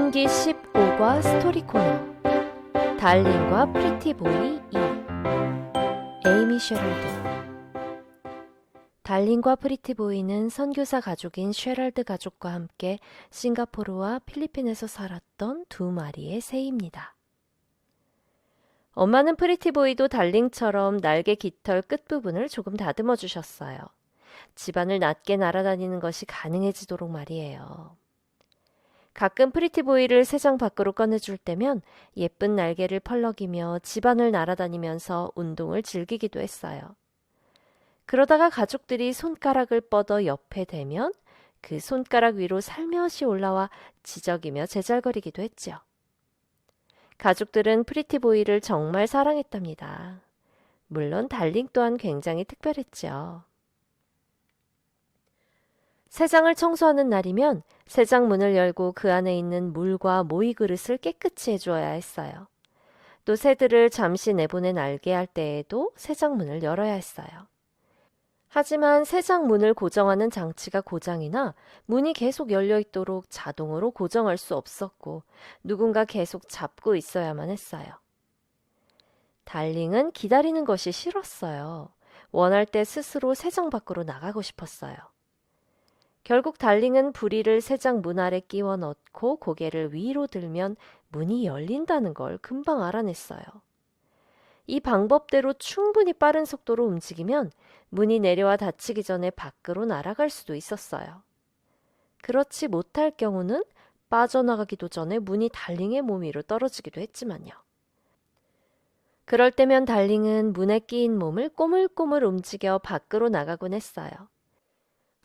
신기 15과 스토리 코너 달링과 프리티보이 2 에이미 쉐럴드. 달링과 프리티보이는 선교사 가족인 쉐럴드 가족과 함께 싱가포르와 필리핀에서 살았던 두 마리의 새입니다. 엄마는 프리티보이도 달링처럼 날개 깃털 끝부분을 조금 다듬어 주셨어요. 집안을 낮게 날아다니는 것이 가능해지도록 말이에요. 가끔 프리티보이를 새장 밖으로 꺼내줄 때면 예쁜 날개를 펄럭이며 집안을 날아다니면서 운동을 즐기기도 했어요. 그러다가 가족들이 손가락을 뻗어 옆에 대면 그 손가락 위로 살며시 올라와 지저귀며 제잘거리기도 했죠. 가족들은 프리티보이를 정말 사랑했답니다. 물론 달링 또한 굉장히 특별했죠. 새장을 청소하는 날이면 새장 문을 열고 그 안에 있는 물과 모이 그릇을 깨끗이 해주어야 했어요. 또 새들을 잠시 내보내 알게 할 때에도 새장 문을 열어야 했어요. 하지만 새장 문을 고정하는 장치가 고장이나 문이 계속 열려 있도록 자동으로 고정할 수 없었고 누군가 계속 잡고 있어야만 했어요. 달링은 기다리는 것이 싫었어요. 원할 때 스스로 새장 밖으로 나가고 싶었어요. 결국 달링은 부리를 새장 문 아래 끼워 넣고 고개를 위로 들면 문이 열린다는 걸 금방 알아냈어요. 이 방법대로 충분히 빠른 속도로 움직이면 문이 내려와 닫히기 전에 밖으로 날아갈 수도 있었어요. 그렇지 못할 경우는 빠져나가기도 전에 문이 달링의 몸 위로 떨어지기도 했지만요. 그럴 때면 달링은 문에 끼인 몸을 꼬물꼬물 움직여 밖으로 나가곤 했어요.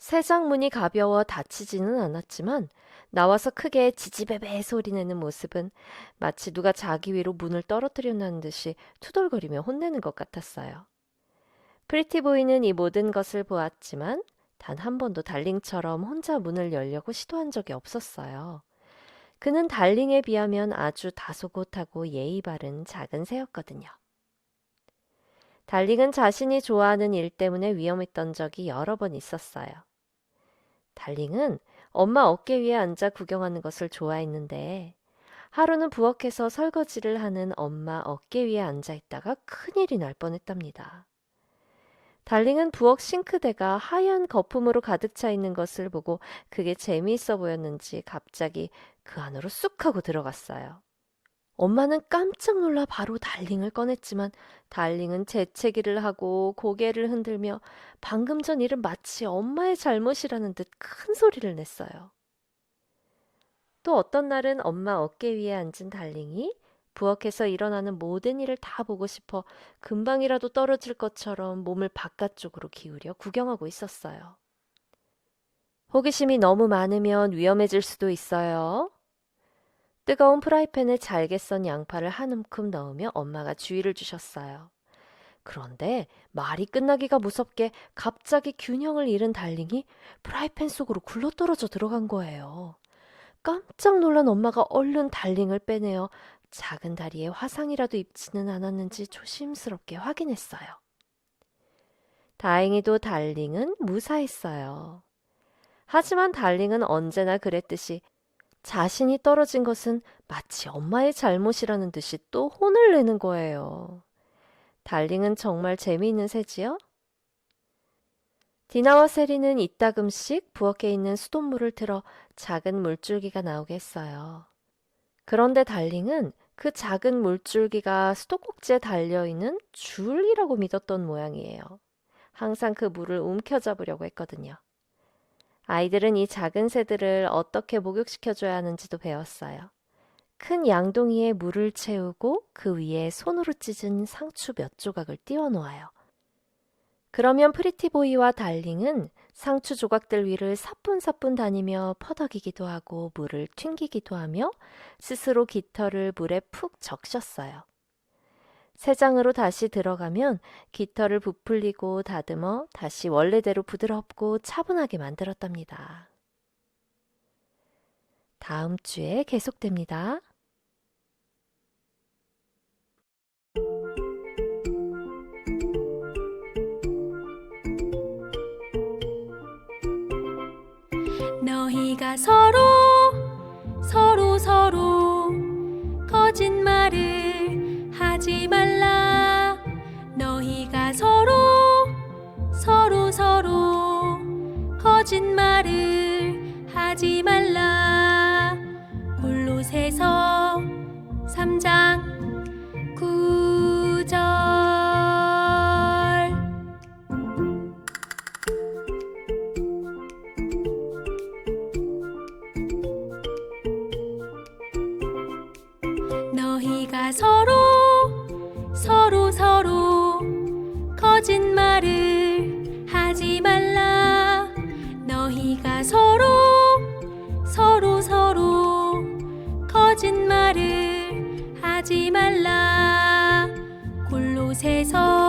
새장 문이 가벼워 다치지는 않았지만 나와서 크게 지지배배 소리내는 모습은 마치 누가 자기 위로 문을 떨어뜨렸다는 듯이 투덜거리며 혼내는 것 같았어요. 프리티보이는 이 모든 것을 보았지만 단 한 번도 달링처럼 혼자 문을 열려고 시도한 적이 없었어요. 그는 달링에 비하면 아주 다소곳하고 예의 바른 작은 새였거든요. 달링은 자신이 좋아하는 일 때문에 위험했던 적이 여러 번 있었어요. 달링은 엄마 어깨 위에 앉아 구경하는 것을 좋아했는데 하루는 부엌에서 설거지를 하는 엄마 어깨 위에 앉아 있다가 큰일이 날 뻔했답니다. 달링은 부엌 싱크대가 하얀 거품으로 가득 차 있는 것을 보고 그게 재미있어 보였는지 갑자기 그 안으로 쑥 하고 들어갔어요. 엄마는 깜짝 놀라 바로 달링을 꺼냈지만 달링은 재채기를 하고 고개를 흔들며 방금 전 일은 마치 엄마의 잘못이라는 듯 큰 소리를 냈어요. 또 어떤 날은 엄마 어깨 위에 앉은 달링이 부엌에서 일어나는 모든 일을 다 보고 싶어 금방이라도 떨어질 것처럼 몸을 바깥쪽으로 기울여 구경하고 있었어요. 호기심이 너무 많으면 위험해질 수도 있어요. 뜨거운 프라이팬에 잘게 썬 양파를 한 움큼 넣으며 엄마가 주의를 주셨어요. 그런데 말이 끝나기가 무섭게 갑자기 균형을 잃은 달링이 프라이팬 속으로 굴러떨어져 들어간 거예요. 깜짝 놀란 엄마가 얼른 달링을 빼내어 작은 다리에 화상이라도 입지는 않았는지 조심스럽게 확인했어요. 다행히도 달링은 무사했어요. 하지만 달링은 언제나 그랬듯이 자신이 떨어진 것은 마치 엄마의 잘못이라는 듯이 또 혼을 내는 거예요. 달링은 정말 재미있는 새지요? 디나와 세리는 이따금씩 부엌에 있는 수돗물을 틀어 작은 물줄기가 나오게 했어요. 그런데 달링은 그 작은 물줄기가 수도꼭지에 달려있는 줄이라고 믿었던 모양이에요. 항상 그 물을 움켜잡으려고 했거든요. 아이들은 이 작은 새들을 어떻게 목욕시켜줘야 하는지도 배웠어요. 큰 양동이에 물을 채우고 그 위에 손으로 찢은 상추 몇 조각을 띄워 놓아요. 그러면 프리티보이와 달링은 상추 조각들 위를 사뿐사뿐 다니며 퍼덕이기도 하고 물을 튕기기도 하며 스스로 깃털을 물에 푹 적셨어요. 새장으로 다시 들어가면 깃털을 부풀리고 다듬어 다시 원래대로 부드럽고 차분하게 만들었답니다. 다음 주에 계속됩니다. 너희가 서로 서로 거짓말을 하지 말라. 너희가 서로 거짓말을 하지 말라. 골로새서 3장 9절. 너희가 서로 거짓말을 하지 말라. 너희가 서로 거짓말을 하지 말라. 골로새서